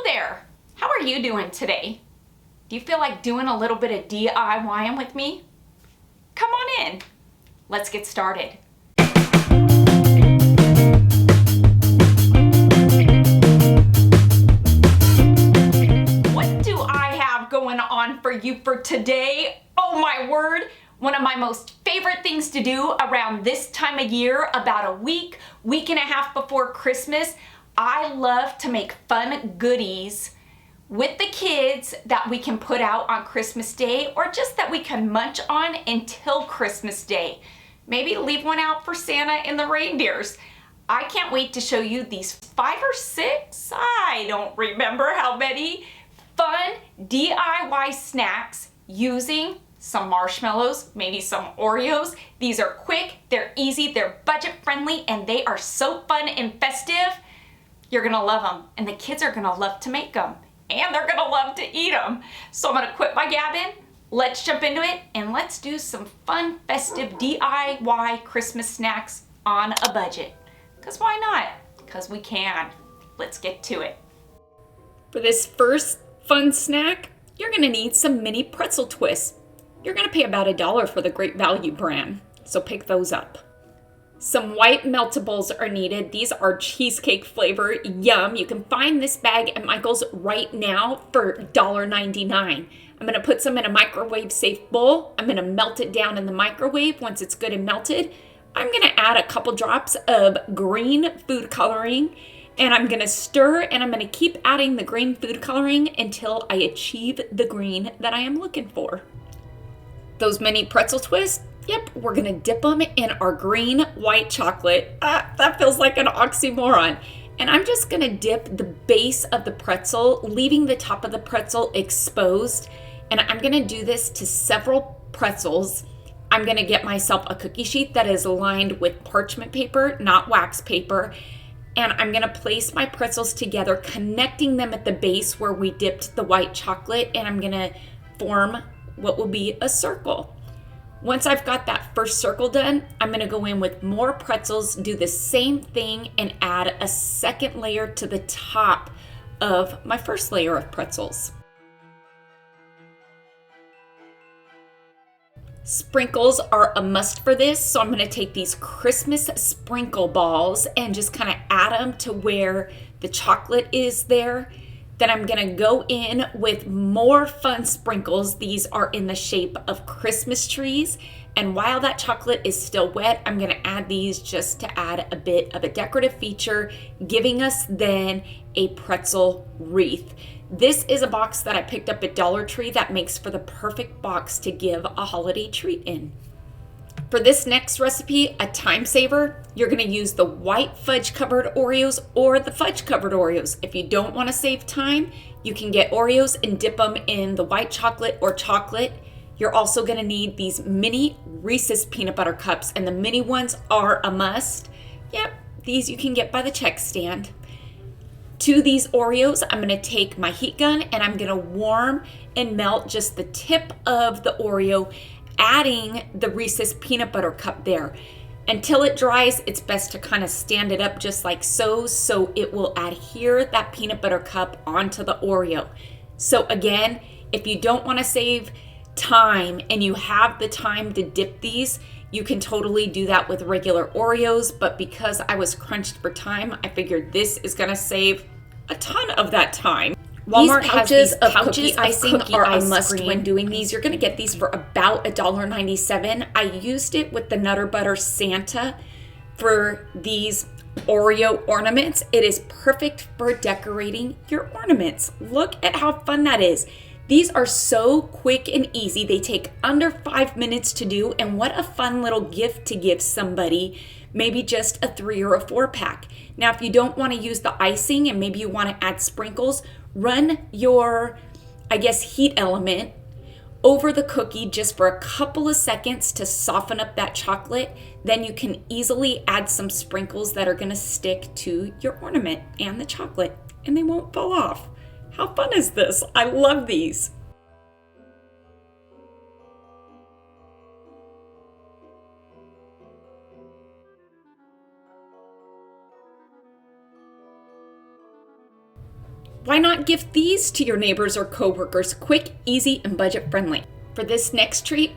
there! How are you doing today? Do you feel like doing a little bit of DIYing with me? Come on in. Let's get started. What do I have going on for you for today? Oh my word! One of my most favorite things to do around this time of year, about a week and a half before Christmas, I love to make fun goodies with the kids that we can put out on Christmas Day, or just that we can munch on until Christmas Day. Maybe leave one out for Santa and the reindeers. I can't wait to show you these 5 or 6, I don't remember how many, fun DIY snacks using some marshmallows, maybe some Oreos. These are quick, they're easy, they're budget friendly, and they are so fun and festive. You're gonna love them, and the kids are gonna love to make them, and they're gonna love to eat them. So I'm gonna quit my gabbing, let's jump into it, and let's do some fun, festive DIY Christmas snacks on a budget. Because why not? Because we can. Let's get to it. For this first fun snack, you're gonna need some mini pretzel twists. You're gonna pay about $1 for the Great Value brand, so pick those up. Some white meltables are needed. These are cheesecake flavor. Yum. You can find this bag at Michael's right now for $1.99. I'm gonna put some in a microwave safe bowl. I'm gonna melt it down in the microwave. Once it's good and melted, I'm gonna add a couple drops of green food coloring, and I'm gonna stir, and I'm gonna keep adding the green food coloring until I achieve the green that I am looking for. Those mini pretzel twists, yep, we're gonna dip them in our green white chocolate. That feels like an oxymoron. And I'm just gonna dip the base of the pretzel, leaving the top of the pretzel exposed. And I'm gonna do this to several pretzels. I'm gonna get myself a cookie sheet that is lined with parchment paper, not wax paper. And I'm gonna place my pretzels together, connecting them at the base where we dipped the white chocolate, and I'm gonna form what will be a circle. Once I've got that first circle done, I'm gonna go in with more pretzels, do the same thing, and add a second layer to the top of my first layer of pretzels. Sprinkles are a must for this, so I'm gonna take these Christmas sprinkle balls and just kind of add them to where the chocolate is there. Then I'm gonna go in with more fun sprinkles. These are in the shape of Christmas trees. And while that chocolate is still wet, I'm gonna add these just to add a bit of a decorative feature, giving us then a pretzel wreath. This is a box that I picked up at Dollar Tree that makes for the perfect box to give a holiday treat in. For this next recipe, a time saver, you're gonna use the white fudge covered Oreos or the fudge covered Oreos. If you don't wanna save time, you can get Oreos and dip them in the white chocolate or chocolate. You're also gonna need these mini Reese's peanut butter cups, and the mini ones are a must. Yep, these you can get by the check stand. To these Oreos, I'm gonna take my heat gun and I'm gonna warm and melt just the tip of the Oreo, adding the Reese's peanut butter cup there. Until it dries, it's best to kind of stand it up just like so it will adhere that peanut butter cup onto the Oreo. So again, if you don't want to save time and you have the time to dip these, you can totally do that with regular Oreos, but because I was crunched for time, I figured this is gonna save a ton of that time. Walmart has these pouches icing are a must when doing these. You're gonna get these for about $1.97. I used it with the Nutter Butter Santa for these Oreo ornaments. It is perfect for decorating your ornaments. Look at how fun that is. These are so quick and easy. They take under 5 minutes to do, and what a fun little gift to give somebody, maybe just a 3 or a 4 pack. Now, if you don't want to use the icing and maybe you want to add sprinkles, run your, heat element over the cookie just for a couple of seconds to soften up that chocolate. Then you can easily add some sprinkles that are going to stick to your ornament and the chocolate, and they won't fall off. How fun is this? I love these. Why not gift these to your neighbors or coworkers? Quick, easy, and budget friendly. For this next treat,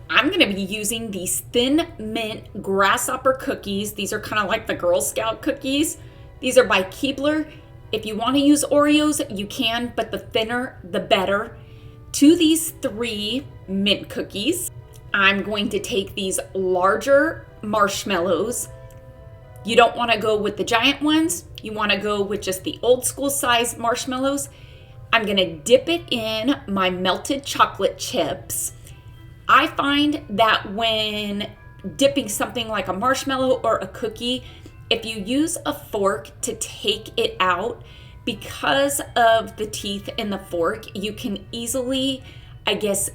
I'm gonna be using these Thin Mint grasshopper cookies. These are kind of like the Girl Scout cookies. These are by Keebler. If you want to use Oreos, you can, but the thinner, the better. To these 3 mint cookies, I'm going to take these larger marshmallows. You don't want to go with the giant ones. You want to go with just the old school size marshmallows. I'm going to dip it in my melted chocolate chips. I find that when dipping something like a marshmallow or a cookie, if you use a fork to take it out, because of the teeth in the fork, you can easily, I guess,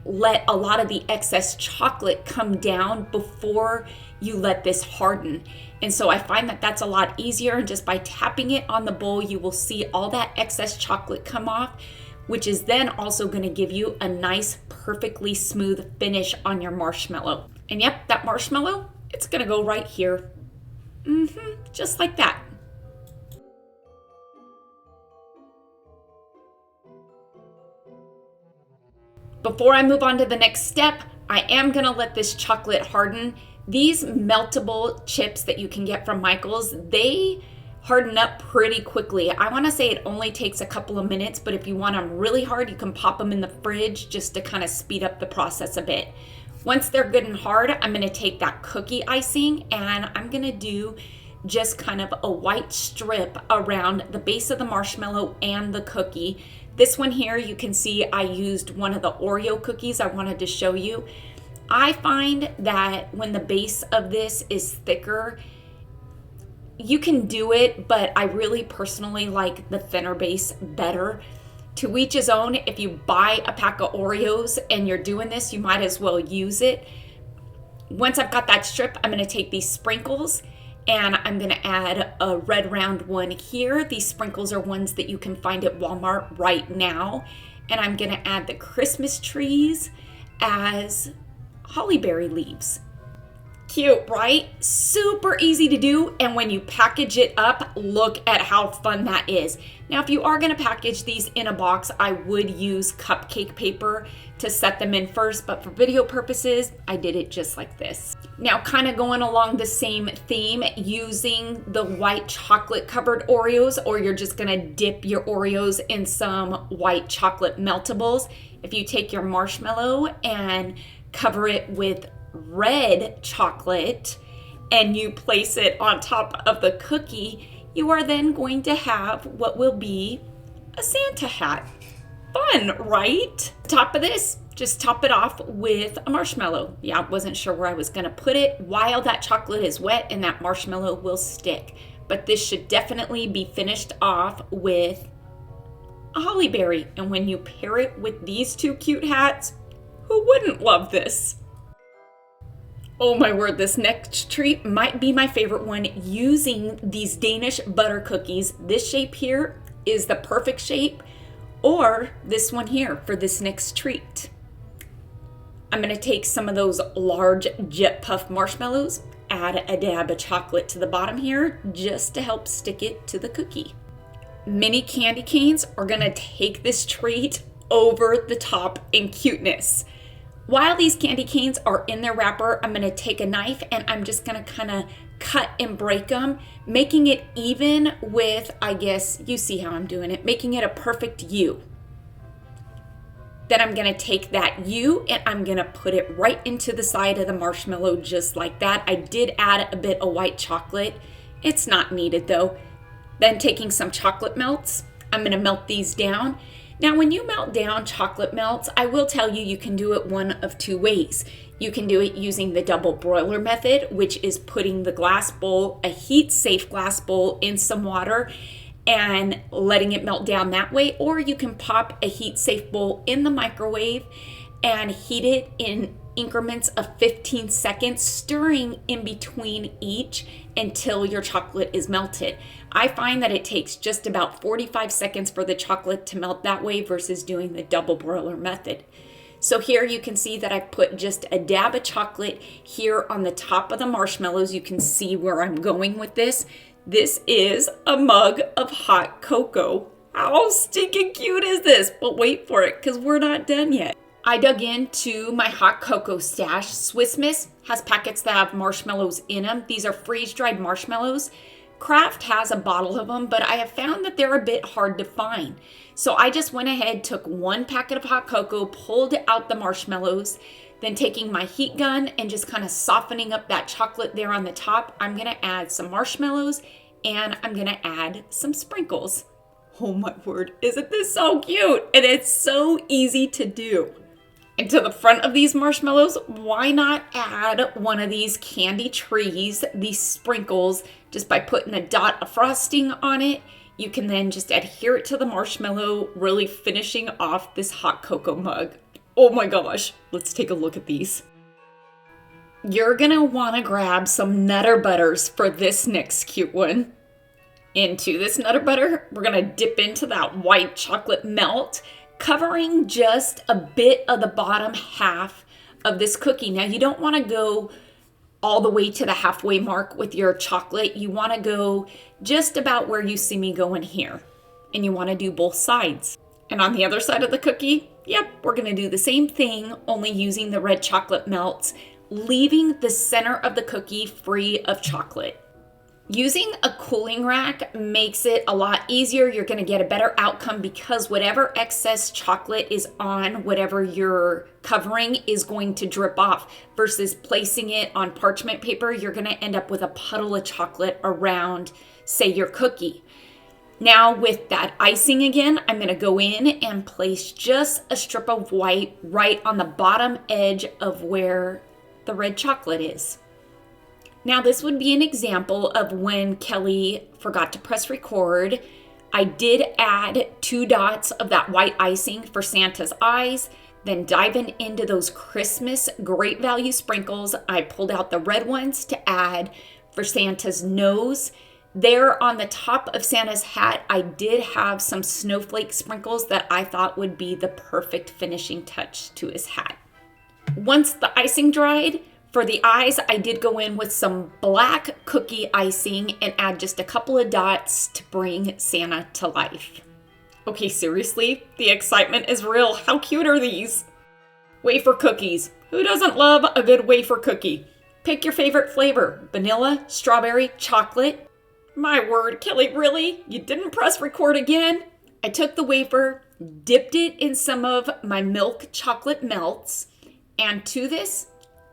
let a lot of the excess chocolate come down before you let this harden. And so I find that that's a lot easier. And just by tapping it on the bowl, you will see all that excess chocolate come off, which is then also going to give you a nice, perfectly smooth finish on your marshmallow. And yep, that marshmallow, it's going to go right here. Just like that. Before I move on to the next step, I am gonna let this chocolate harden. These meltable chips that you can get from Michael's, they harden up pretty quickly. I wanna say it only takes a couple of minutes, but if you want them really hard, you can pop them in the fridge just to kind of speed up the process a bit. Once they're good and hard, I'm gonna take that cookie icing and I'm gonna do just kind of a white strip around the base of the marshmallow and the cookie. This one here, you can see I used one of the Oreo cookies I wanted to show you. I find that when the base of this is thicker, you can do it, but I really personally like the thinner base better. To each his own. If you buy a pack of Oreos and you're doing this, you might as well use it. Once I've got that strip, I'm gonna take these sprinkles and I'm gonna add a red round one here. These sprinkles are ones that you can find at Walmart right now. And I'm gonna add the Christmas trees as holly berry leaves. Cute, right? Super easy to do. And when you package it up, look at how fun that is. Now, if you are gonna package these in a box, I would use cupcake paper to set them in first, but for video purposes, I did it just like this. Now, kind of going along the same theme, using the white chocolate covered Oreos, or you're just gonna dip your Oreos in some white chocolate meltables. If you take your marshmallow and cover it with red chocolate and you place it on top of the cookie, you are then going to have what will be a Santa hat. Fun, right? Top of this, just top it off with a marshmallow. Yeah, I wasn't sure where I was gonna put it while that chocolate is wet and that marshmallow will stick. But this should definitely be finished off with a holly berry. And when you pair it with these two cute hats, who wouldn't love this? Oh my word, this next treat might be my favorite one, using these Danish butter cookies. This shape here is the perfect shape, or this one here for this next treat. I'm gonna take some of those large jet puff marshmallows, add a dab of chocolate to the bottom here, just to help stick it to the cookie. Mini candy canes are gonna take this treat over the top in cuteness. While these candy canes are in their wrapper, I'm gonna take a knife and I'm just gonna kind of cut and break them, making it even with, I guess, you see how I'm doing it, making it a perfect U. Then I'm gonna take that U and I'm gonna put it right into the side of the marshmallow just like that. I did add a bit of white chocolate. It's not needed though. Then taking some chocolate melts, I'm gonna melt these down. Now, when you melt down chocolate melts, I will tell you, you can do it one of two ways. You can do it using the double broiler method, which is putting the glass bowl, a heat-safe glass bowl, in some water and letting it melt down that way. Or you can pop a heat-safe bowl in the microwave and heat it in increments of 15 seconds, stirring in between each until your chocolate is melted. I find that it takes just about 45 seconds for the chocolate to melt that way versus doing the double broiler method. So here you can see that I put just a dab of chocolate here on the top of the marshmallows. You can see where I'm going with this. This is a mug of hot cocoa. How stinking cute is this? But wait for it, because we're not done yet. I dug into my hot cocoa stash. Swiss Miss has packets that have marshmallows in them. These are freeze-dried marshmallows. Kraft has a bottle of them, but I have found that they're a bit hard to find. So I just went ahead, took one packet of hot cocoa, pulled out the marshmallows, then taking my heat gun and just kind of softening up that chocolate there on the top, I'm gonna add some marshmallows and I'm gonna add some sprinkles. Oh my word, isn't this so cute? And it's so easy to do. And to the front of these marshmallows, why not add one of these candy trees, these sprinkles, just by putting a dot of frosting on it. You can then just adhere it to the marshmallow, really finishing off this hot cocoa mug. Oh my gosh, let's take a look at these. You're gonna wanna grab some Nutter Butters for this next cute one. Into this Nutter Butter, we're gonna dip into that white chocolate melt, covering just a bit of the bottom half of this cookie. Now, you don't want to go all the way to the halfway mark with your chocolate. You want to go just about where you see me going here. And you want to do both sides. And on the other side of the cookie, yep, we're going to do the same thing, only using the red chocolate melts, leaving the center of the cookie free of chocolate. Using a cooling rack makes it a lot easier. You're going to get a better outcome because whatever excess chocolate is on whatever you're covering is going to drip off versus placing it on parchment paper. You're going to end up with a puddle of chocolate around, say, your cookie. Now with that icing again, I'm going to go in and place just a strip of white right on the bottom edge of where the red chocolate is. Now this would be an example of when Kelly forgot to press record. I did add 2 dots of that white icing for Santa's eyes, then diving into those Christmas great value sprinkles, I pulled out the red ones to add for Santa's nose. There on the top of Santa's hat, I did have some snowflake sprinkles that I thought would be the perfect finishing touch to his hat. Once the icing dried, for the eyes, I did go in with some black cookie icing and add just a couple of dots to bring Santa to life. Okay, seriously, the excitement is real. How cute are these? Wafer cookies. Who doesn't love a good wafer cookie? Pick your favorite flavor. Vanilla, strawberry, chocolate. My word, Kelly, really? You didn't press record again? I took the wafer, dipped it in some of my milk chocolate melts, and to this,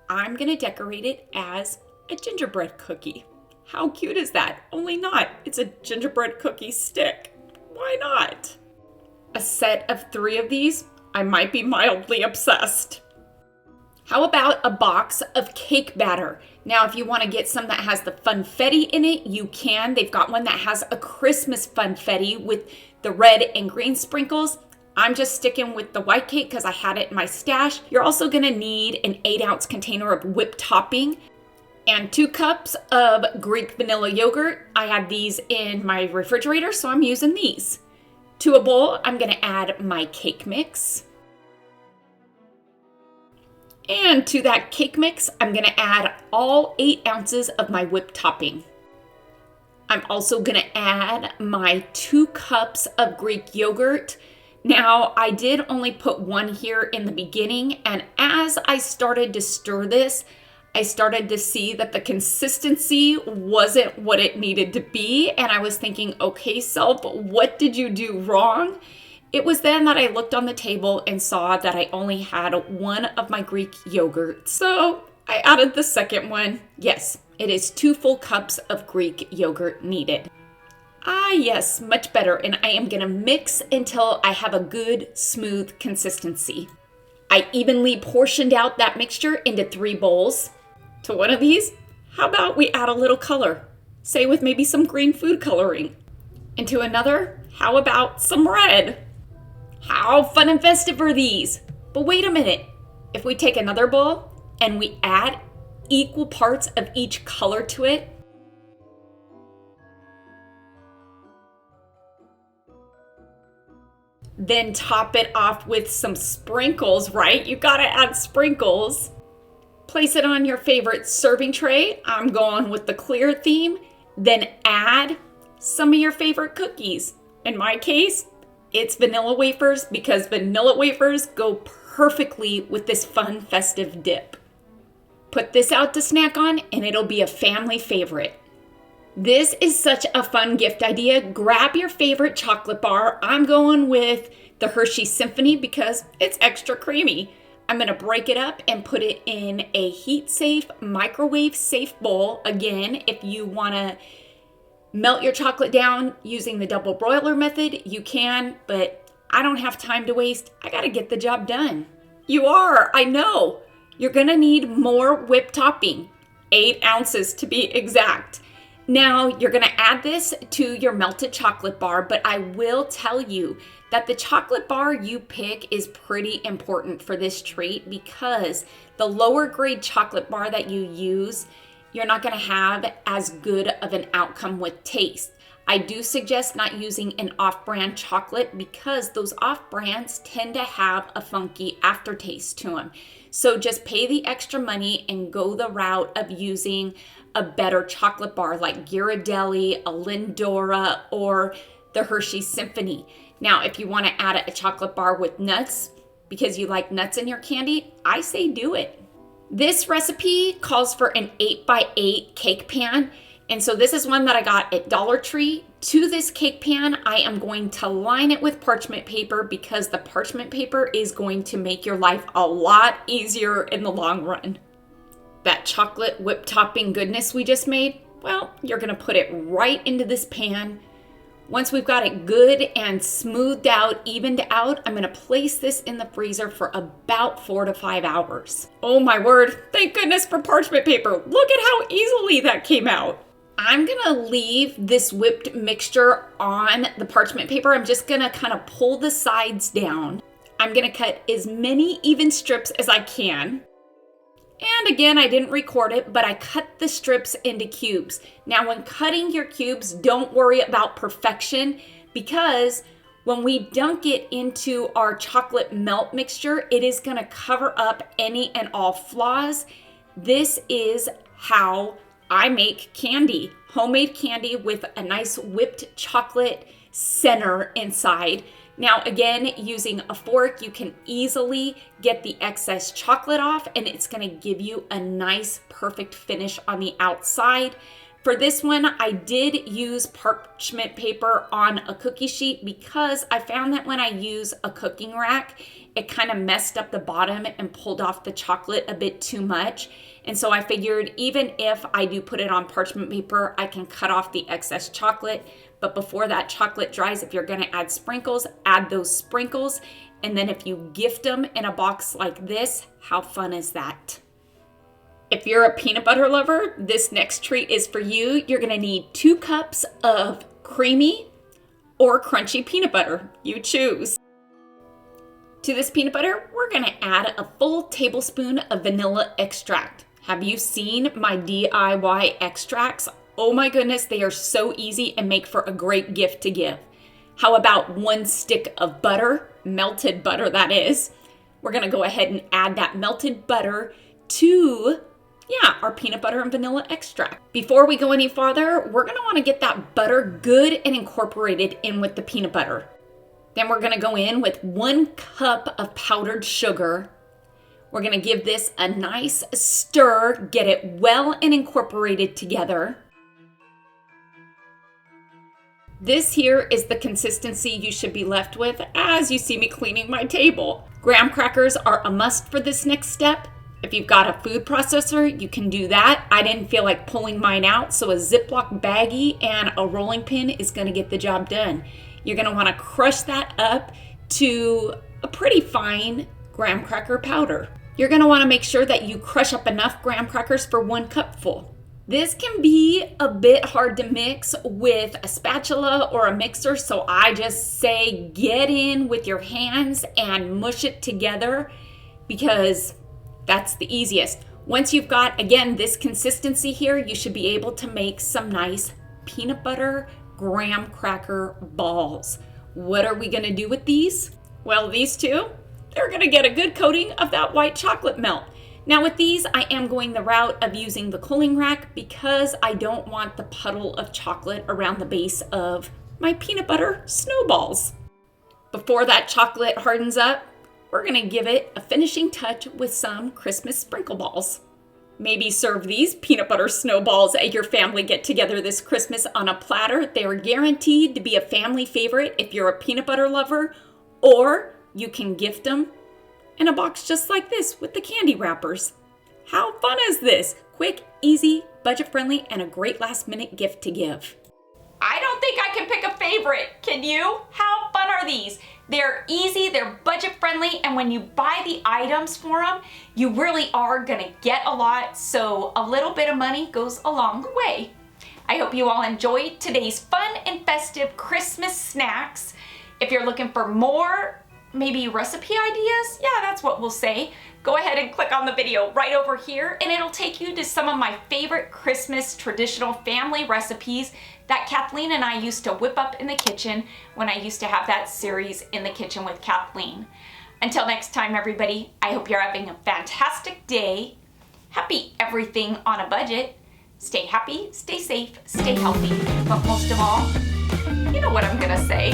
I'm going to decorate it as a gingerbread cookie. How cute is that? Only not. It's a gingerbread cookie stick. Why not? A set of 3 of these, I might be mildly obsessed. How about a box of cake batter? Now, if you want to get some that has the funfetti in it, you can. They've got one that has a Christmas funfetti with the red and green sprinkles. I'm just sticking with the white cake because I had it in my stash. You're also gonna need an 8-ounce container of whipped topping and 2 cups of Greek vanilla yogurt. I have these in my refrigerator, so I'm using these. To a bowl, I'm gonna add my cake mix. And to that cake mix, I'm gonna add all 8 ounces of my whipped topping. I'm also gonna add my 2 cups of Greek yogurt. Now, I did only put 1 here in the beginning, and as I started to stir this, I started to see that the consistency wasn't what it needed to be, and I was thinking, okay, self, what did you do wrong? It was then that I looked on the table and saw that I only had 1 of my Greek yogurt, so I added the second one. Yes, it is 2 full cups of Greek yogurt needed. Ah, yes, much better. And I am gonna mix until I have a good, smooth consistency. I evenly portioned out that mixture into 3 bowls. To one of these, how about we add a little color? Say with maybe some green food coloring. And to another, how about some red? How fun and festive are these? But wait a minute. If we take another bowl and we add equal parts of each color to it, then top it off with some sprinkles, right? You gotta add sprinkles. Place it on your favorite serving tray. I'm going with the clear theme. Then add some of your favorite cookies. In my case, it's vanilla wafers because vanilla wafers go perfectly with this fun festive dip. Put this out to snack on and it'll be a family favorite. This is such a fun gift idea. Grab your favorite chocolate bar. I'm going with the Hershey Symphony because it's extra creamy. I'm going to break it up and put it in a heat-safe, microwave-safe bowl. Again, if you want to melt your chocolate down using the double broiler method, you can, but I don't have time to waste. I got to get the job done. You are, I know. You're going to need more whipped topping, 8 ounces to be exact. Now, you're going to add this to your melted chocolate bar, but I will tell you that the chocolate bar you pick is pretty important for this treat because the lower grade chocolate bar that you use, you're not going to have as good of an outcome with taste. I do suggest not using an off-brand chocolate because those off-brands tend to have a funky aftertaste to them. So just pay the extra money and go the route of using a better chocolate bar like Ghirardelli, a Lindora, or the Hershey Symphony. Now, if you want to add a chocolate bar with nuts because you like nuts in your candy, I say do it. This recipe calls for an 8x8 cake pan. And so this is one that I got at Dollar Tree. To this cake pan, I am going to line it with parchment paper because the parchment paper is going to make your life a lot easier in the long run. That chocolate whipped topping goodness we just made, well, you're gonna put it right into this pan. Once we've got it good and smoothed out, evened out, I'm gonna place this in the freezer for about 4 to 5 hours. Oh my word, thank goodness for parchment paper. Look at how easily that came out. I'm gonna leave this whipped mixture on the parchment paper. I'm just gonna kind of pull the sides down. I'm gonna cut as many even strips as I can. And again, I didn't record it, but I cut the strips into cubes. Now, when cutting your cubes, don't worry about perfection because when we dunk it into our chocolate melt mixture, it is gonna cover up any and all flaws. This is how I make candy, homemade candy with a nice whipped chocolate center inside. Now, again, using a fork, you can easily get the excess chocolate off and it's gonna give you a nice, perfect finish on the outside. For this one, I did use parchment paper on a cookie sheet because I found that when I use a cooking rack, it kind of messed up the bottom and pulled off the chocolate a bit too much. And so I figured even if I do put it on parchment paper, I can cut off the excess chocolate. But before that chocolate dries, if you're gonna add sprinkles, add those sprinkles. And then if you gift them in a box like this, how fun is that? If you're a peanut butter lover, this next treat is for you. You're gonna need 2 cups of creamy or crunchy peanut butter. You choose. To this peanut butter, we're gonna add a full tablespoon of vanilla extract. Have you seen my DIY extracts? Oh my goodness, they are so easy and make for a great gift to give. How about 1 stick of butter, melted butter that is. We're gonna go ahead and add that melted butter to our peanut butter and vanilla extract. Before we go any farther, we're gonna wanna get that butter good and incorporated in with the peanut butter. Then we're gonna go in with 1 cup of powdered sugar. We're gonna give this a nice stir, get it well and incorporated together. This here is the consistency you should be left with as you see me cleaning my table. Graham crackers are a must for this next step. If you've got a food processor, you can do that. I didn't feel like pulling mine out, so a Ziploc baggie and a rolling pin is gonna get the job done. You're gonna wanna crush that up to a pretty fine graham cracker powder. You're gonna wanna make sure that you crush up enough graham crackers for 1 cupful. This can be a bit hard to mix with a spatula or a mixer, so I just say get in with your hands and mush it together because that's the easiest. Once you've got, again, this consistency here, you should be able to make some nice peanut butter graham cracker balls. What are we gonna do with these? Well, these two, they're gonna get a good coating of that white chocolate melt. Now with these, I am going the route of using the cooling rack because I don't want the puddle of chocolate around the base of my peanut butter snowballs. Before that chocolate hardens up, we're gonna give it a finishing touch with some Christmas sprinkle balls. Maybe serve these peanut butter snowballs at your family get-together this Christmas on a platter. They are guaranteed to be a family favorite if you're a peanut butter lover, or you can gift them in a box just like this with the candy wrappers. How fun is this? Quick, easy, budget-friendly, and a great last-minute gift to give. I don't think I can pick a favorite. Can you? How fun are these? They're easy, they're budget-friendly, and when you buy the items for them, you really are gonna get a lot, so a little bit of money goes a long way. I hope you all enjoyed today's fun and festive Christmas snacks. If you're looking for more, maybe recipe ideas? Yeah, that's what we'll say. Go ahead and click on the video right over here and it'll take you to some of my favorite Christmas traditional family recipes that Kathleen and I used to whip up in the kitchen when I used to have that series In the Kitchen with Kathleen. Until next time, everybody, I hope you're having a fantastic day. Happy everything on a budget. Stay happy, stay safe, stay healthy, but most of all, you know what I'm gonna say.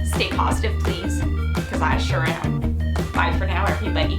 Stay positive, please, because I sure am. Bye for now, everybody.